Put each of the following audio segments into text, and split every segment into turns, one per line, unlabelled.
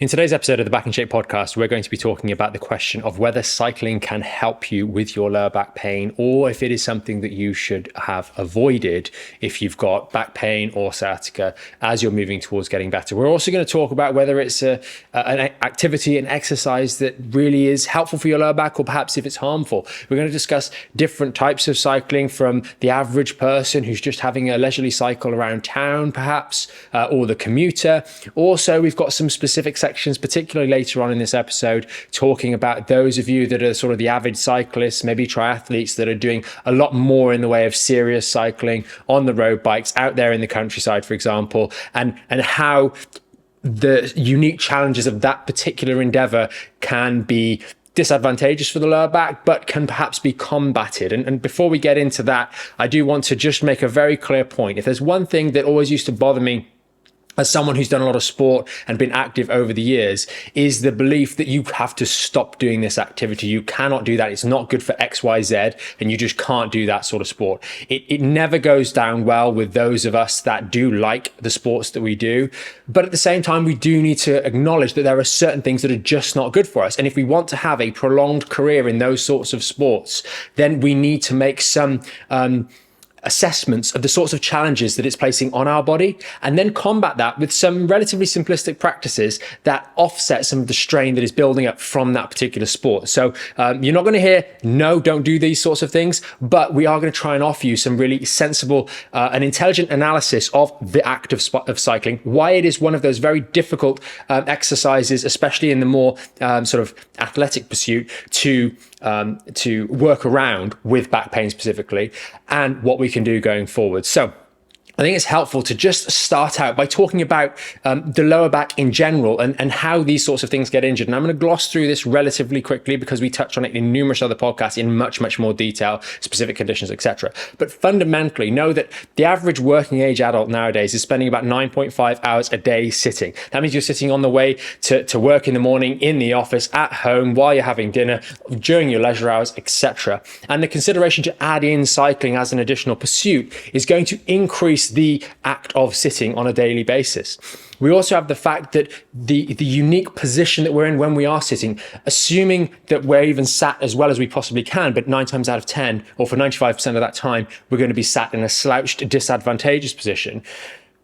In today's episode of the Back in Shape podcast, we're going to be talking about the question of whether cycling can help you with your lower back pain, or if it is something that you should have avoided if you've got back pain or sciatica as you're moving towards getting better. We're also going to talk about whether it's an activity, an exercise that really is helpful for your lower back, or perhaps if it's harmful. We're going to discuss different types of cycling, from the average person who's just having a leisurely cycle around town, perhaps, or the commuter. Also, we've got some specific sections, particularly later on in this episode, talking about those of you that are sort of the avid cyclists, maybe triathletes that are doing a lot more in the way of serious cycling on the road bikes out there in the countryside, for example, and how the unique challenges of that particular endeavor can be disadvantageous for the lower back, but can perhaps be combated. And before we get into that, I do want to just make a very clear point. If there's one thing that always used to bother me as someone who's done a lot of sport and been active over the years, is the belief that you have to stop doing this activity. You cannot do that. It's not good for X, Y, Z, and you just can't do that sort of sport. It never goes down well with those of us that do like the sports that we do. But at the same time, we do need to acknowledge that there are certain things that are just not good for us. And if we want to have a prolonged career in those sorts of sports, then we need to make some assessments of the sorts of challenges that it's placing on our body, and then combat that with some relatively simplistic practices that offset some of the strain that is building up from that particular sport. So you're not going to hear, no, don't do these sorts of things, but we are going to try and offer you some really sensible and intelligent analysis of the act of cycling, why it is one of those very difficult exercises, especially in the more sort of athletic pursuit, to work around with back pain specifically, and what we can do going forward. So I think it's helpful to just start out by talking about the lower back in general and how these sorts of things get injured. And I'm going to gloss through this relatively quickly because we touch on it in numerous other podcasts in much, much more detail, specific conditions, etc. But fundamentally, know that the average working age adult nowadays is spending about 9.5 hours a day sitting. That means you're sitting on the way to work in the morning, in the office, at home, while you're having dinner, during your leisure hours, etc. And the consideration to add in cycling as an additional pursuit is going to increase the act of sitting on a daily basis. We also have the fact that the unique position that we're in when we are sitting, assuming that we're even sat as well as we possibly can, but 9 times out of 10, or for 95% of that time, we're going to be sat in a slouched, disadvantageous position.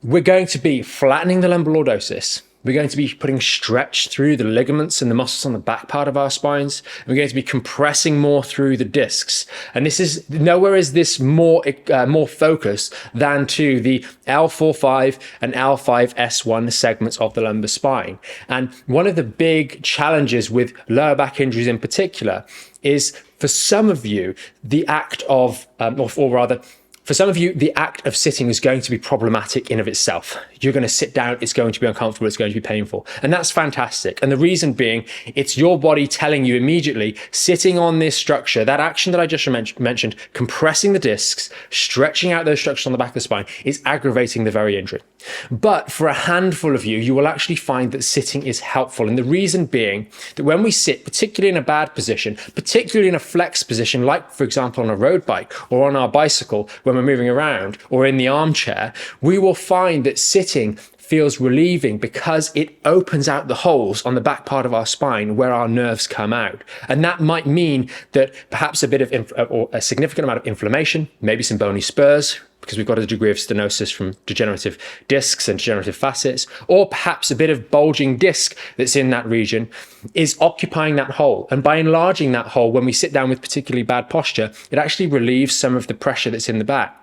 We're going to be flattening the lumbar lordosis. We're going to be putting stretch through the ligaments and the muscles on the back part of our spines. We're going to be compressing more through the discs. And this is nowhere is this more focused than to the L4-5 and L5-S1 segments of the lumbar spine. And one of the big challenges with lower back injuries in particular is, for some of you, the act of, for some of you, the act of sitting is going to be problematic in of itself. You're going to sit down, it's going to be uncomfortable, it's going to be painful. And that's fantastic. And the reason being, it's your body telling you immediately, sitting on this structure, that action that I just mentioned, compressing the discs, stretching out those structures on the back of the spine, is aggravating the very injury. But for a handful of you, you will actually find that sitting is helpful. And the reason being that when we sit, particularly in a bad position, particularly in a flex position, like, for example, on a road bike or on our bicycle, when we're moving around, or in the armchair, we will find that sitting feels relieving because it opens out the holes on the back part of our spine where our nerves come out. And that might mean that perhaps a bit of or a significant amount of inflammation, maybe some bony spurs, because we've got a degree of stenosis from degenerative discs and degenerative facets, or perhaps a bit of bulging disc that's in that region, is occupying that hole. And by enlarging that hole, when we sit down with particularly bad posture, it actually relieves some of the pressure that's in the back.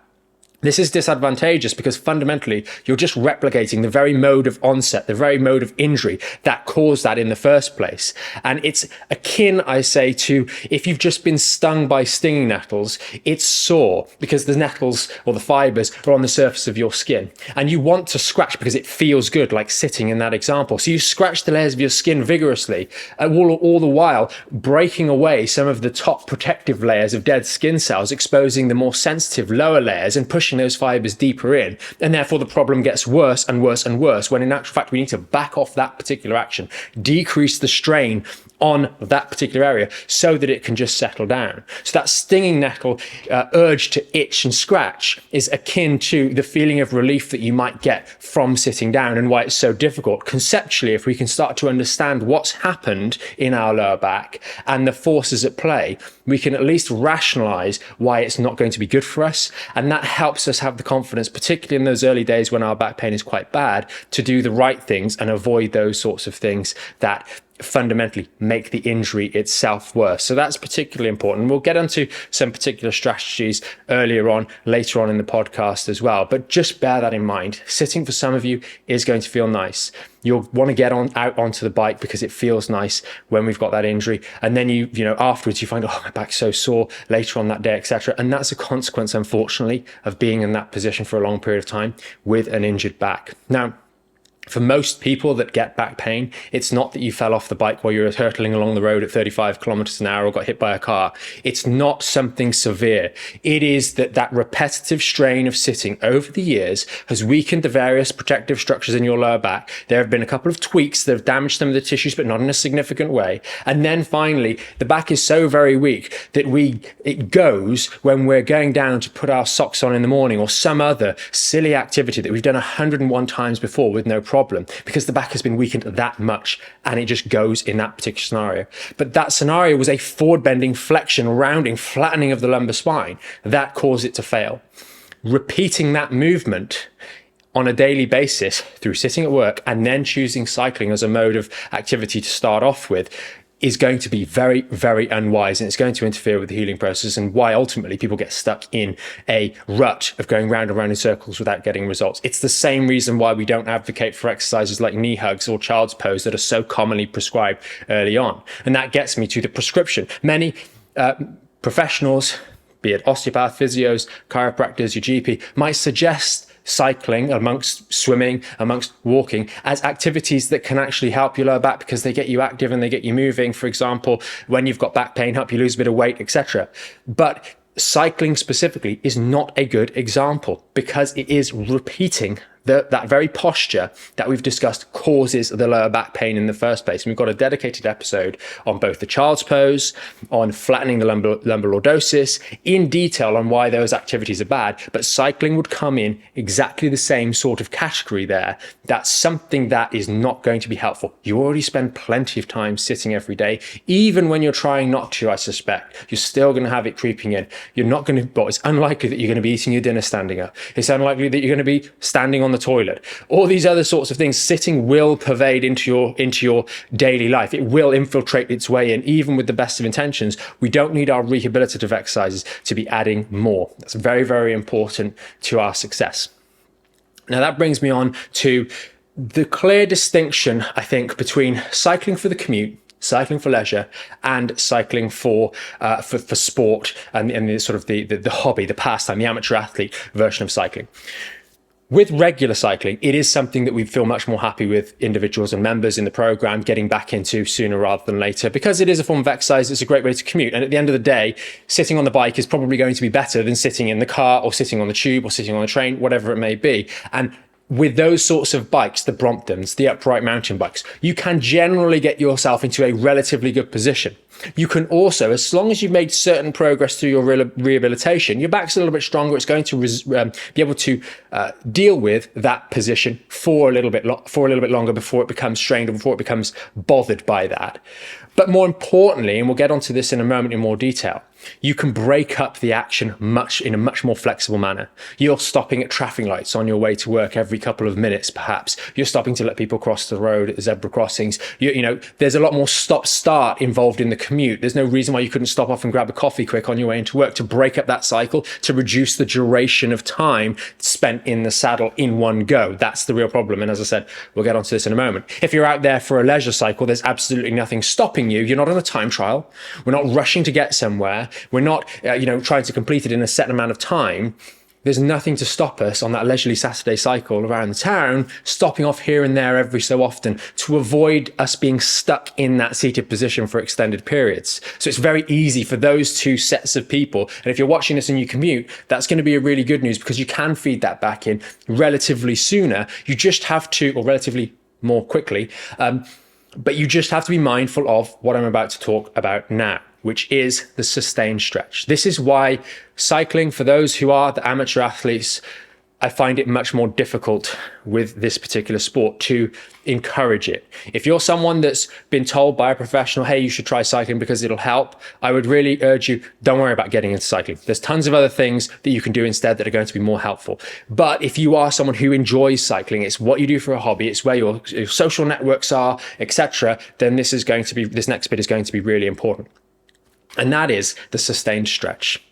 This is disadvantageous because fundamentally you're just replicating the very mode of onset, the very mode of injury that caused that in the first place. And it's akin, I say, to if you've just been stung by stinging nettles, it's sore because the nettles or the fibers are on the surface of your skin. And you want to scratch because it feels good, like sitting in that example. So you scratch the layers of your skin vigorously, all the while breaking away some of the top protective layers of dead skin cells, exposing the more sensitive lower layers and pushing those fibers deeper in, and therefore the problem gets worse and worse and worse, when in actual fact we need to back off that particular action, decrease the strain on that particular area so that it can just settle down. So that stinging nettle urge to itch and scratch is akin to the feeling of relief that you might get from sitting down, and why it's so difficult. Conceptually, if we can start to understand what's happened in our lower back and the forces at play, we can at least rationalize why it's not going to be good for us. And that helps us have the confidence, particularly in those early days when our back pain is quite bad, to do the right things and avoid those sorts of things that fundamentally make the injury itself worse. So that's particularly important. We'll get onto some particular strategies later on in the podcast as well. But just bear that in mind. Sitting for some of you is going to feel nice. You'll want to get out onto the bike because it feels nice when we've got that injury. And then you know, afterwards you find, oh, my back's so sore later on that day, etc. And that's a consequence, unfortunately, of being in that position for a long period of time with an injured back. Now, for most people that get back pain, it's not that you fell off the bike while you were hurtling along the road at 35 kilometers an hour or got hit by a car. It's not something severe. It is that repetitive strain of sitting over the years has weakened the various protective structures in your lower back. There have been a couple of tweaks that have damaged some of the tissues, but not in a significant way. And then finally, the back is so very weak that it goes when we're going down to put our socks on in the morning or some other silly activity that we've done 101 times before with no problem, because the back has been weakened that much, and it just goes in that particular scenario. But that scenario was a forward bending, flexion, rounding, flattening of the lumbar spine that caused it to fail. Repeating that movement on a daily basis through sitting at work and then choosing cycling as a mode of activity to start off with is going to be very, very unwise, and it's going to interfere with the healing process, and why ultimately people get stuck in a rut of going round and round in circles without getting results. It's the same reason why we don't advocate for exercises like knee hugs or child's pose that are so commonly prescribed early on. And that gets me to the prescription. Many professionals, be it osteopath, physios, chiropractors, your GP, might suggest cycling amongst swimming, amongst walking, as activities that can actually help your lower back because they get you active and they get you moving. For example, when you've got back pain, help you lose a bit of weight, etc. But cycling specifically is not a good example because it is repeating that very posture that we've discussed causes the lower back pain in the first place. And we've got a dedicated episode on both the child's pose, on flattening the lumbar lordosis, in detail on why those activities are bad. But cycling would come in exactly the same sort of category there. That's something that is not going to be helpful. You already spend plenty of time sitting every day. Even when you're trying not to, I suspect, you're still going to have it creeping in. You're not going to, well, it's unlikely that you're going to be eating your dinner standing up. It's unlikely that you're going to be standing on the toilet. All these other sorts of things, sitting will pervade into your daily life. It will infiltrate its way in, even with the best of intentions. We don't need our rehabilitative exercises to be adding more. That's very, very important to our success. Now that brings me on to the clear distinction, I think, between cycling for the commute, cycling for leisure, and cycling for sport and the sort of the hobby, the pastime, the amateur athlete version of cycling. With regular cycling, it is something that we feel much more happy with individuals and members in the program getting back into sooner rather than later, because it is a form of exercise. It's a great way to commute. And at the end of the day, sitting on the bike is probably going to be better than sitting in the car or sitting on the tube or sitting on the train, whatever it may be. And with those sorts of bikes, the Bromptons, the upright mountain bikes, you can generally get yourself into a relatively good position. You can also, as long as you've made certain progress through your rehabilitation, your back's a little bit stronger. It's going to be able to deal with that position for a little bit longer before it becomes strained or before it becomes bothered by that. But more importantly, and we'll get onto this in a moment in more detail, you can break up the action in a much more flexible manner. You're stopping at traffic lights on your way to work every couple of minutes, perhaps. You're stopping to let people cross the road at the zebra crossings. You know, there's a lot more stop-start involved in the commute. There's no reason why you couldn't stop off and grab a coffee quick on your way into work to break up that cycle, to reduce the duration of time spent in the saddle in one go. That's the real problem. And as I said, we'll get onto this in a moment. If you're out there for a leisure cycle, there's absolutely nothing stopping you. You're not on a time trial. We're not rushing to get somewhere. We're not, trying to complete it in a set amount of time. There's nothing to stop us on that leisurely Saturday cycle around the town, stopping off here and there every so often to avoid us being stuck in that seated position for extended periods. So it's very easy for those two sets of people. And if you're watching this and you commute, that's going to be a really good news because you can feed that back in relatively sooner. You just have to, or relatively more quickly, But you just have to be mindful of what I'm about to talk about now, which is the sustained stretch. This is why cycling, for those who are the amateur athletes, I find it much more difficult with this particular sport to encourage it. If you're someone that's been told by a professional, hey, you should try cycling because it'll help, I would really urge you, don't worry about getting into cycling. There's tons of other things that you can do instead that are going to be more helpful. But if you are someone who enjoys cycling, it's what you do for a hobby, it's where your social networks are, etc., then this next bit is going to be really important. And that is the sustained stretch.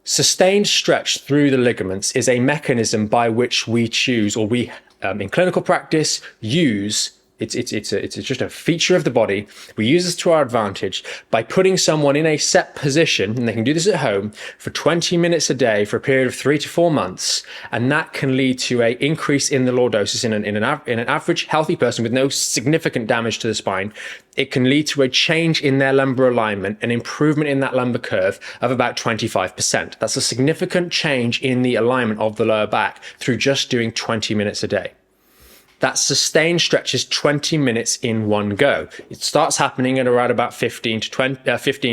Sustained stretch through the ligaments is a mechanism by which we choose, or we, in clinical practice, use. It's just a feature of the body. We use this to our advantage by putting someone in a set position, and they can do this at home for 20 minutes a day for a period of 3 to 4 months, and that can lead to an increase in the lordosis in an average healthy person with no significant damage to the spine. It can lead to a change in their lumbar alignment, an improvement in that lumbar curve of about 25%. That's a significant change in the alignment of the lower back through just doing 20 minutes a day. That sustained stretch is 20 minutes in one go. It starts happening at around about 15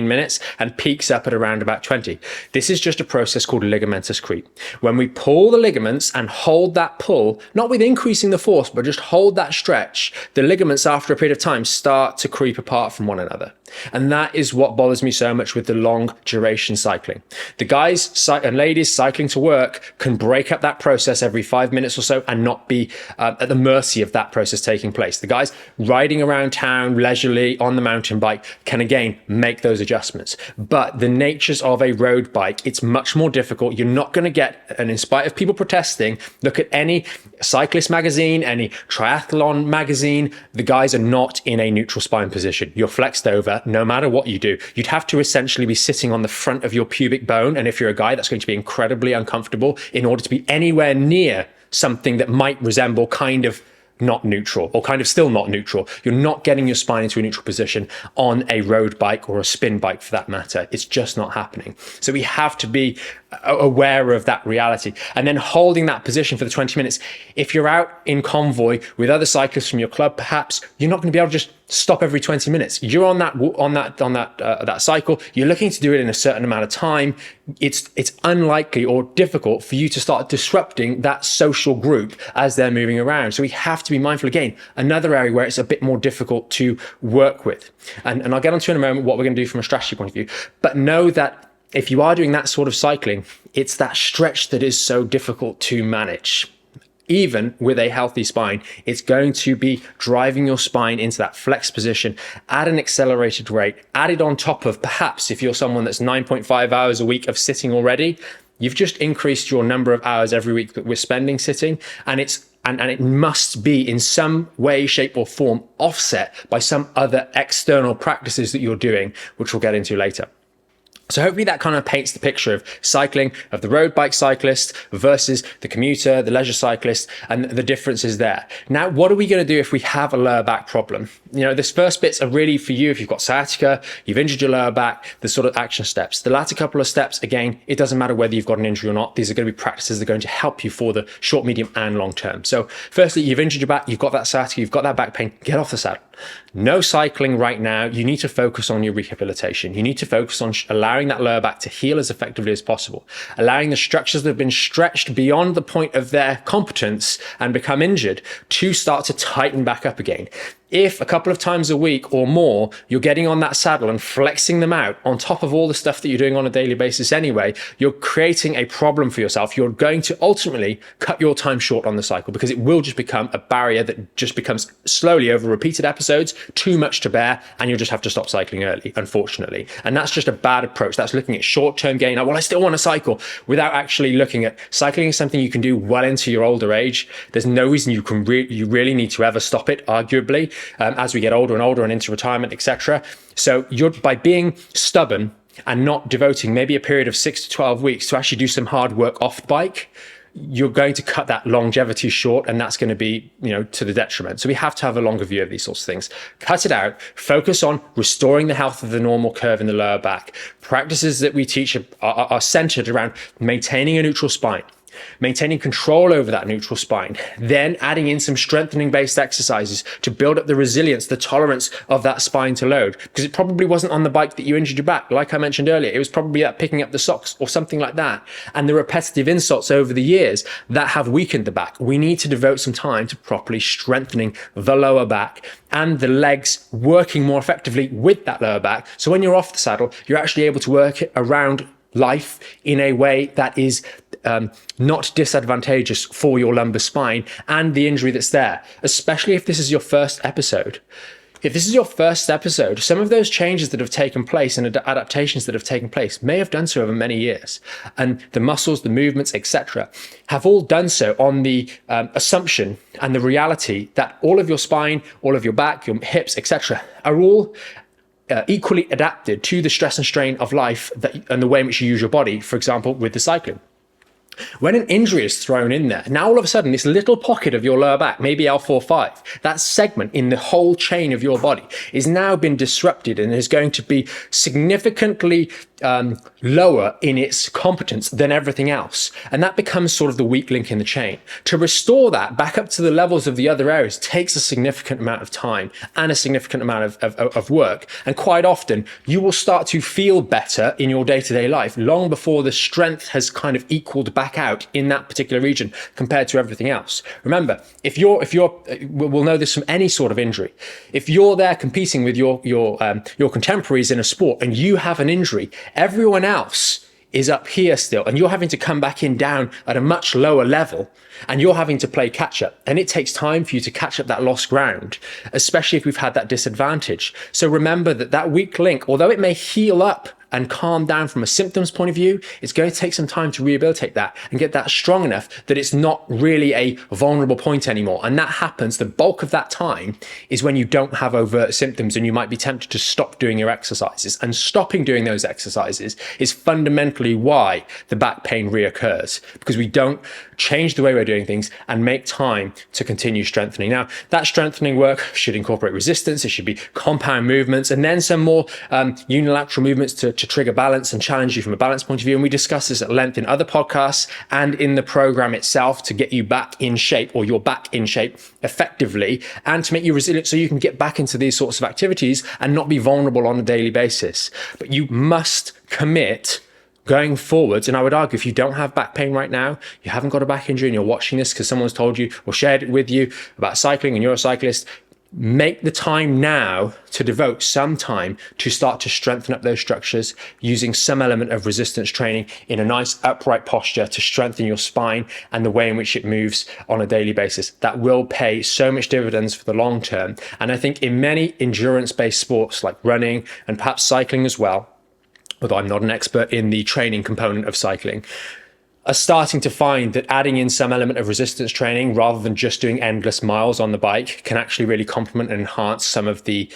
minutes and peaks up at around about 20. This is just a process called ligamentous creep. When we pull the ligaments and hold that pull, not with increasing the force, but just hold that stretch, the ligaments after a period of time start to creep apart from one another. And that is what bothers me so much with the long duration cycling. The guys and ladies cycling to work can break up that process every 5 minutes or so and not be at the mercy of that process taking place. The guys riding around town leisurely on the mountain bike can again make those adjustments. But the natures of a road bike, it's much more difficult. You're not going to get, and in spite of people protesting, look at any cyclist magazine, any triathlon magazine, the guys are not in a neutral spine position. You're flexed over no matter what you do. You'd have to essentially be sitting on the front of your pubic bone. And if you're a guy, that's going to be incredibly uncomfortable in order to be anywhere near something that might resemble kind of not neutral or kind of still not neutral. You're not getting your spine into a neutral position on a road bike or a spin bike for that matter. It's just not happening. So we have to be aware of that reality and then holding that position for the 20 minutes. If you're out in convoy with other cyclists from your club, perhaps you're not going to be able to just stop every 20 minutes. You're on that cycle. You're looking to do it in a certain amount of time. It's unlikely or difficult for you to start disrupting that social group as they're moving around. So we have to be mindful again, another area where it's a bit more difficult to work with. And I'll get onto in a moment what we're going to do from a strategy point of view. But know that if you are doing that sort of cycling, it's that stretch that is so difficult to manage. Even with a healthy spine, it's going to be driving your spine into that flex position at an accelerated rate, added on top of perhaps if you're someone that's 9.5 hours a week of sitting already, you've just increased your number of hours every week that we're spending sitting, and it must be in some way, shape or form offset by some other external practices that you're doing, which we'll get into later. So hopefully that kind of paints the picture of cycling, of the road bike cyclist versus the commuter, the leisure cyclist, and the differences there. Now, what are we going to do if we have a lower back problem? You know, this first bits are really for you if you've got sciatica, you've injured your lower back, the sort of action steps. The latter couple of steps, again, it doesn't matter whether you've got an injury or not. These are going to be practices that are going to help you for the short, medium, and long term. So firstly, you've injured your back, you've got that sciatica, you've got that back pain, get off the saddle. No cycling right now. You need to focus on your rehabilitation. You need to focus on allowing that lower back to heal as effectively as possible, allowing the structures that have been stretched beyond the point of their competence and become injured to start to tighten back up again. If a couple of times a week or more, you're getting on that saddle and flexing them out on top of all the stuff that you're doing on a daily basis anyway, you're creating a problem for yourself. You're going to ultimately cut your time short on the cycle because it will just become a barrier that just becomes slowly over repeated episodes, too much to bear, and you'll just have to stop cycling early, unfortunately. And that's just a bad approach. That's looking at short-term gain. Well, I still want to cycle without actually looking at cycling is something you can do well into your older age. There's no reason you really need to ever stop it, arguably. As we get older and older and into retirement, etc. So by being stubborn and not devoting maybe a period of 6 to 12 weeks to actually do some hard work off bike, you're going to cut that longevity short, and that's going to be, to the detriment. So we have to have a longer view of these sorts of things. Cut it out, focus on restoring the health of the normal curve in the lower back. Practices that we teach are centered around maintaining a neutral spine, maintaining control over that neutral spine, then adding in some strengthening based exercises to build up the resilience, the tolerance of that spine to load, because it probably wasn't on the bike that you injured your back. Like I mentioned earlier, it was probably that picking up the socks or something like that. And the repetitive insults over the years that have weakened the back. We need to devote some time to properly strengthening the lower back and the legs working more effectively with that lower back. So when you're off the saddle, you're actually able to work it around life in a way that is not disadvantageous for your lumbar spine and the injury that's there, especially if this is your first episode. If this is your first episode, some of those changes that have taken place and adaptations that have taken place may have done so over many years. And the muscles, the movements, etc., have all done so on the assumption and the reality that all of your spine, all of your back, your hips, etc., are all equally adapted to the stress and strain of life and the way in which you use your body, for example, with the cycling. When an injury is thrown in there, now all of a sudden this little pocket of your lower back, maybe L4-5, that segment in the whole chain of your body is now been disrupted and is going to be significantly lower in its competence than everything else. And that becomes sort of the weak link in the chain. To restore that back up to the levels of the other areas takes a significant amount of time and a significant amount of work. And quite often you will start to feel better in your day-to-day life long before the strength has kind of equaled back out in that particular region compared to everything else. Remember, if you're we'll know this from any sort of injury. If you're there competing with your contemporaries in a sport and you have an injury, everyone else is up here still, and you're having to come back in down at a much lower level, and you're having to play catch up. And it takes time for you to catch up that lost ground, especially if we've had that disadvantage. So remember that weak link, although it may heal up and calm down from a symptoms point of view, it's going to take some time to rehabilitate that and get that strong enough that it's not really a vulnerable point anymore. And that happens, the bulk of that time is when you don't have overt symptoms and you might be tempted to stop doing your exercises. And stopping doing those exercises is fundamentally why the back pain reoccurs, because we don't change the way we're doing things and make time to continue strengthening. Now, that strengthening work should incorporate resistance, it should be compound movements, and then some more unilateral movements to trigger balance and challenge you from a balance point of view. And we discuss this at length in other podcasts and in the program itself to get you back in shape, or your back in shape effectively, and to make you resilient so you can get back into these sorts of activities and not be vulnerable on a daily basis. But you must commit going forwards. And I would argue, if you don't have back pain right now, you haven't got a back injury and you're watching this because someone's told you or shared it with you about cycling and you're a cyclist, make the time now to devote some time to start to strengthen up those structures using some element of resistance training in a nice upright posture to strengthen your spine and the way in which it moves on a daily basis. That will pay so much dividends for the long term. And I think in many endurance-based sports like running and perhaps cycling as well, although I'm not an expert in the training component of cycling, are starting to find that adding in some element of resistance training rather than just doing endless miles on the bike can actually really complement and enhance some of the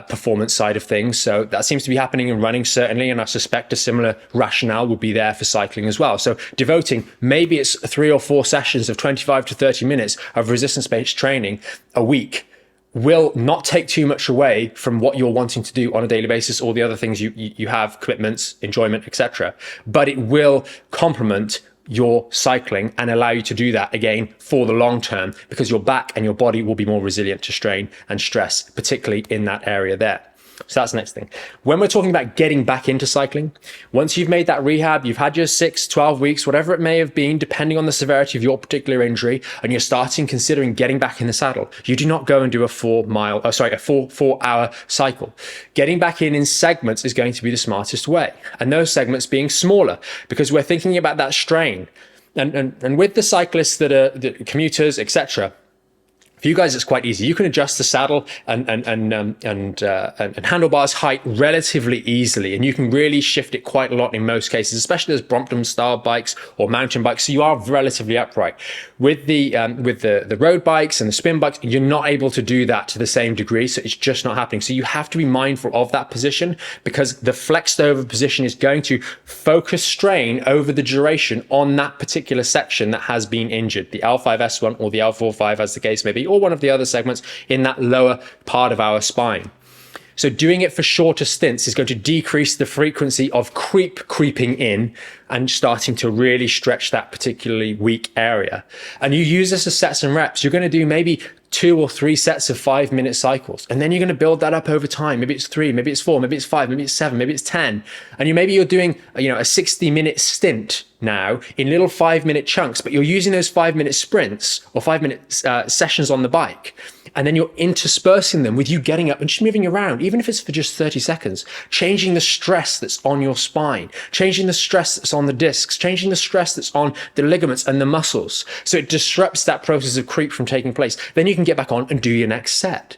performance side of things. So that seems to be happening in running, certainly, and I suspect a similar rationale would be there for cycling as well. So devoting, maybe it's 3 or 4 sessions of 25 to 30 minutes of resistance-based training a week will not take too much away from what you're wanting to do on a daily basis, or the other things you have, commitments, enjoyment, etc. But it will complement your cycling and allow you to do that again for the long term, because your back and your body will be more resilient to strain and stress, particularly in that area there. So that's the next thing. When we're talking about getting back into cycling, once you've made that rehab, you've had your 6, 12 weeks, whatever it may have been, depending on the severity of your particular injury, and you're considering getting back in the saddle, you do not go and do a 4-hour cycle. Getting back in segments is going to be the smartest way. And those segments being smaller, because we're thinking about that strain. And with the cyclists that are the commuters, etc., for you guys, it's quite easy. You can adjust the saddle and handlebars height relatively easily, and you can really shift it quite a lot in most cases, especially as Brompton style bikes or mountain bikes. So you are relatively upright. With the road bikes and the spin bikes, you're not able to do that to the same degree. So it's just not happening. So you have to be mindful of that position, because the flexed over position is going to focus strain over the duration on that particular section that has been injured, the L5S1 or the L45, as the case may be, or one of the other segments in that lower part of our spine. So doing it for shorter stints is going to decrease the frequency of creeping in and starting to really stretch that particularly weak area. And you use this as sets and reps. You're going to do maybe 2 or 3 sets of 5-minute cycles. And then you're going to build that up over time. Maybe it's 3, maybe it's 4, maybe it's 5, maybe it's 7, maybe it's 10. And maybe you're doing, a 60-minute stint now in little 5-minute chunks, but you're using those 5-minute sprints or 5-minute sessions on the bike. And then you're interspersing them with you getting up and just moving around, even if it's for just 30 seconds, changing the stress that's on your spine, changing the stress that's on the discs, changing the stress that's on the ligaments and the muscles. So it disrupts that process of creep from taking place. Then you can get back on and do your next set.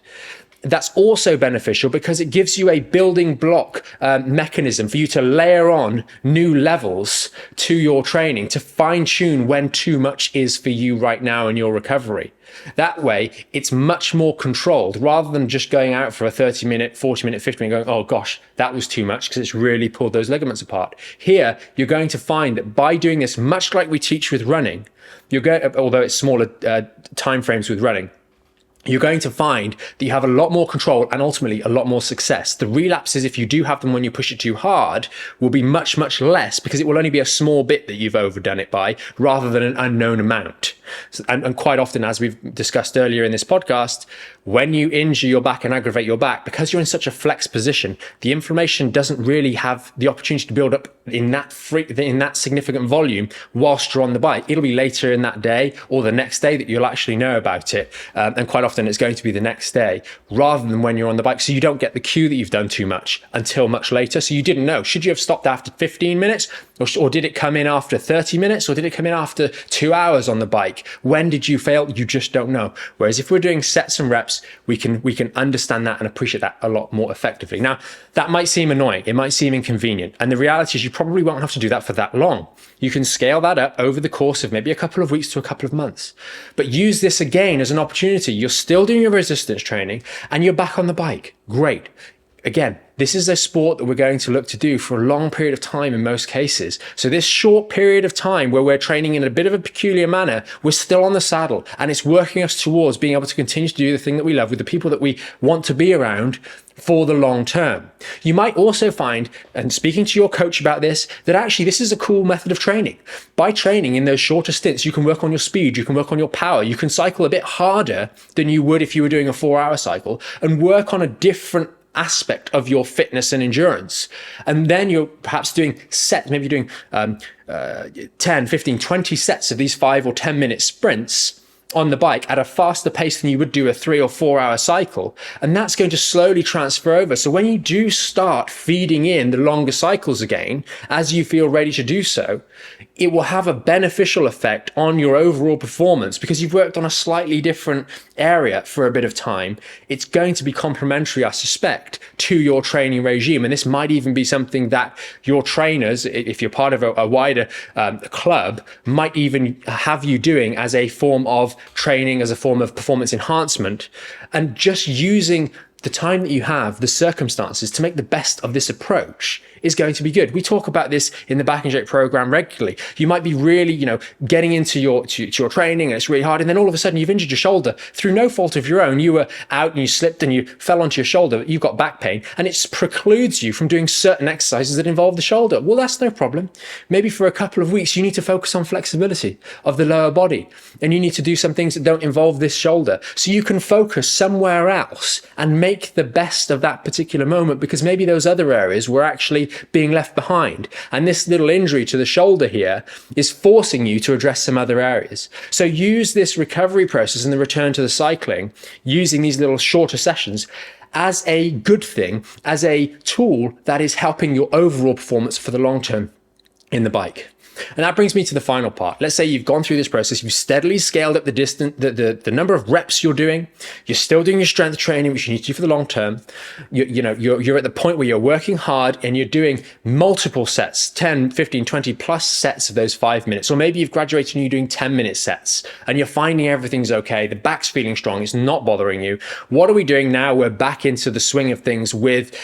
That's also beneficial because it gives you a building block mechanism for you to layer on new levels to your training, to fine tune when too much is for you right now in your recovery. That way, it's much more controlled rather than just going out for a 30-minute, 40-minute, 50-minute going, oh gosh, that was too much because it's really pulled those ligaments apart. Here, you're going to find that by doing this, much like we teach with running, although it's smaller time frames with running, you're going to find that you have a lot more control and ultimately a lot more success. The relapses, if you do have them when you push it too hard, will be much, much less because it will only be a small bit that you've overdone it by rather than an unknown amount. And quite often, as we've discussed earlier in this podcast, when you injure your back and aggravate your back, because you're in such a flex position, the inflammation doesn't really have the opportunity to build up in that significant volume whilst you're on the bike. It'll be later in that day or the next day that you'll actually know about it. And quite often it's going to be the next day rather than when you're on the bike. So you don't get the cue that you've done too much until much later. So you didn't know. Should you have stopped after 15 minutes or did it come in after 30 minutes or did it come in after 2 hours on the bike? When did you fail? You just don't know. Whereas if we're doing sets and reps, we can understand that and appreciate that a lot more effectively. Now, that might seem annoying. It might seem inconvenient. And the reality is you probably won't have to do that for that long. You can scale that up over the course of maybe a couple of weeks to a couple of months. But use this again as an opportunity. You're still doing your resistance training and you're back on the bike. Great. Again, this is a sport that we're going to look to do for a long period of time in most cases. So this short period of time where we're training in a bit of a peculiar manner, we're still on the saddle and it's working us towards being able to continue to do the thing that we love with the people that we want to be around for the long term. You might also find, and speaking to your coach about this, that actually this is a cool method of training. By training in those shorter stints, you can work on your speed, you can work on your power, you can cycle a bit harder than you would if you were doing a 4-hour cycle and work on a different aspect of your fitness and endurance. And then you're perhaps doing sets, maybe you're doing 10, 15, 20 sets of these 5 or 10 minute sprints on the bike at a faster pace than you would do a 3 or 4 hour cycle. And that's going to slowly transfer over. So when you do start feeding in the longer cycles again, as you feel ready to do so, it will have a beneficial effect on your overall performance because you've worked on a slightly different area for a bit of time. It's going to be complementary, I suspect, to your training regime. And this might even be something that your trainers, if you're part of a wider club, might even have you doing as a form of training, as a form of performance enhancement, and just using the time that you have, the circumstances to make the best of this approach is going to be good. We talk about this in the Back and Shape program regularly. You might be really, getting into your training and it's really hard. And then all of a sudden you've injured your shoulder through no fault of your own. You were out and you slipped and you fell onto your shoulder. You've got back pain and it precludes you from doing certain exercises that involve the shoulder. Well, that's no problem. Maybe for a couple of weeks, you need to focus on flexibility of the lower body and you need to do some things that don't involve this shoulder. So you can focus somewhere else and make the best of that particular moment because maybe those other areas were actually being left behind. And this little injury to the shoulder here is forcing you to address some other areas. So use this recovery process and the return to the cycling, using these little shorter sessions as a good thing, as a tool that is helping your overall performance for the long term in the bike. And that brings me to the final part. Let's say you've gone through this process, you've steadily scaled up the distance, the number of reps you're doing, you're still doing your strength training, which you need to do for the long term. You're at the point where you're working hard and you're doing multiple sets, 10, 15, 20 plus sets of those 5 minutes. Or maybe you've graduated and you're doing 10-minute sets and you're finding everything's okay. The back's feeling strong. It's not bothering you. What are we doing now? We're back into the swing of things with,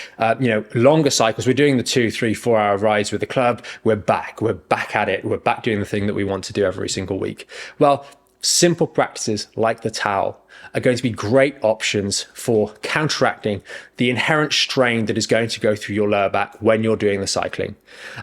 longer cycles. We're doing the 2, 3, 4 hour rides with the club. We're back at it. We're back doing the thing that we want to do every single week. Well, simple practices like the towel are going to be great options for counteracting the inherent strain that is going to go through your lower back when you're doing the cycling.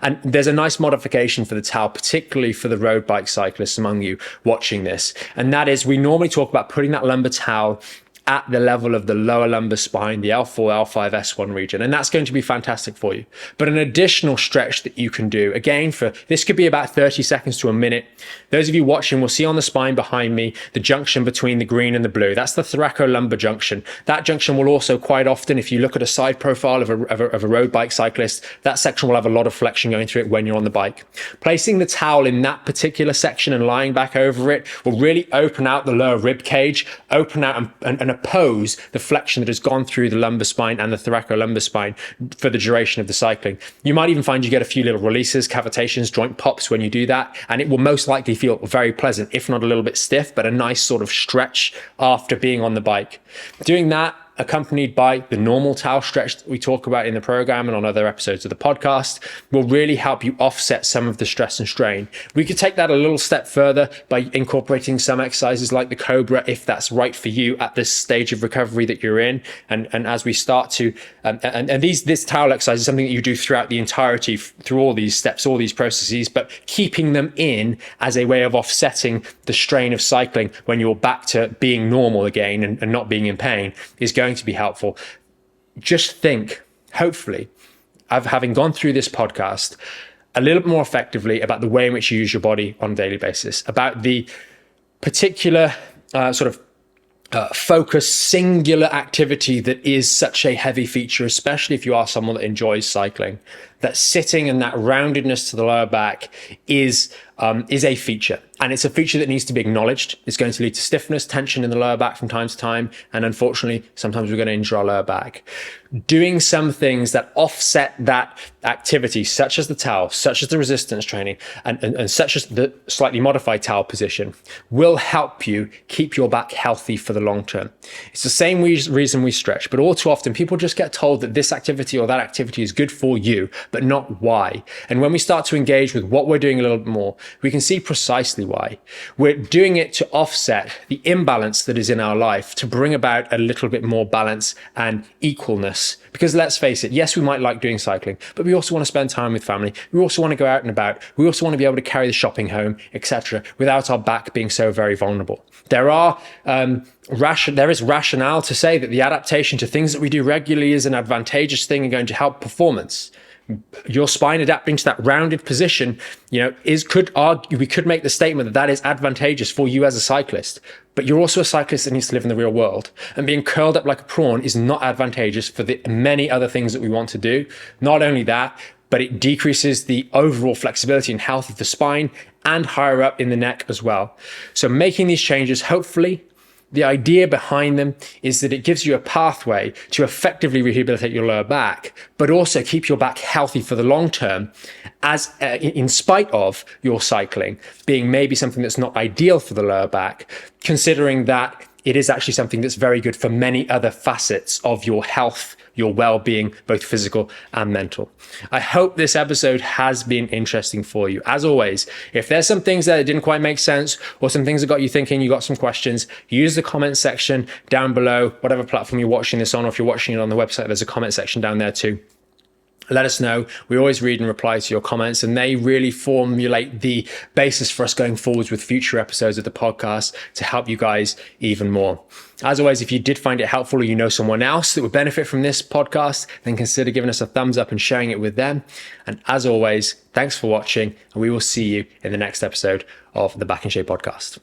And there's a nice modification for the towel, particularly for the road bike cyclists among you watching this. And that is, we normally talk about putting that lumbar towel at the level of the lower lumbar spine, the L4, L5, S1 region. And that's going to be fantastic for you. But an additional stretch that you can do, again, for this could be about 30 seconds to a minute. Those of you watching will see on the spine behind me, the junction between the green and the blue. That's the thoracolumbar junction. That junction will also quite often, if you look at a side profile of a road bike cyclist, that section will have a lot of flexion going through it when you're on the bike. Placing the towel in that particular section and lying back over it will really open out the lower rib cage, open out and oppose the flexion that has gone through the lumbar spine and the thoracolumbar spine for the duration of the cycling. You might even find you get a few little releases, cavitations, joint pops when you do that, and it will most likely feel very pleasant, if not a little bit stiff, but a nice sort of stretch after being on the bike. Doing that accompanied by the normal towel stretch that we talk about in the program and on other episodes of the podcast will really help you offset some of the stress and strain. We could take that a little step further by incorporating some exercises like the Cobra, if that's right for you at this stage of recovery that you're in. And as we start to, this towel exercise is something that you do throughout the entirety, through all these steps, all these processes, but keeping them in as a way of offsetting the strain of cycling when you're back to being normal again and not being in pain is going to be helpful. Just think, hopefully, of having gone through this podcast a little bit more effectively about the way in which you use your body on a daily basis, about the particular focus, singular activity that is such a heavy feature, especially if you are someone that enjoys cycling. That sitting and that roundedness to the lower back is a feature, and it's a feature that needs to be acknowledged. It's going to lead to stiffness, tension in the lower back from time to time, and unfortunately, sometimes we're going to injure our lower back. Doing some things that offset that activity, such as the towel, such as the resistance training, and such as the slightly modified towel position, will help you keep your back healthy for the long term. It's the same reason we stretch, but all too often people just get told that this activity or that activity is good for you, but not why. And when we start to engage with what we're doing a little bit more, we can see precisely why. We're doing it to offset the imbalance that is in our life, to bring about a little bit more balance and equalness. Because let's face it, yes, we might like doing cycling, but we also want to spend time with family. We also want to go out and about. We also want to be able to carry the shopping home, etc., without our back being so very vulnerable. There is rationale to say that the adaptation to things that we do regularly is an advantageous thing and going to help performance. Your spine adapting to that rounded position, we could make the statement that is advantageous for you as a cyclist. But you're also a cyclist that needs to live in the real world. And being curled up like a prawn is not advantageous for the many other things that we want to do. Not only that, but it decreases the overall flexibility and health of the spine and higher up in the neck as well. So making these changes, hopefully, the idea behind them is that it gives you a pathway to effectively rehabilitate your lower back, but also keep your back healthy for the long term, as in spite of your cycling being maybe something that's not ideal for the lower back, considering that it is actually something that's very good for many other facets of your health, your well-being, both physical and mental. I hope this episode has been interesting for you. As always, if there's some things that didn't quite make sense or some things that got you thinking, you got some questions, use the comment section down below, whatever platform you're watching this on, or if you're watching it on the website, there's a comment section down there too. Let us know. We always read and reply to your comments, and they really formulate the basis for us going forwards with future episodes of the podcast to help you guys even more. As always, if you did find it helpful or you know someone else that would benefit from this podcast, then consider giving us a thumbs up and sharing it with them. And as always, thanks for watching, and we will see you in the next episode of the Back in Shape podcast.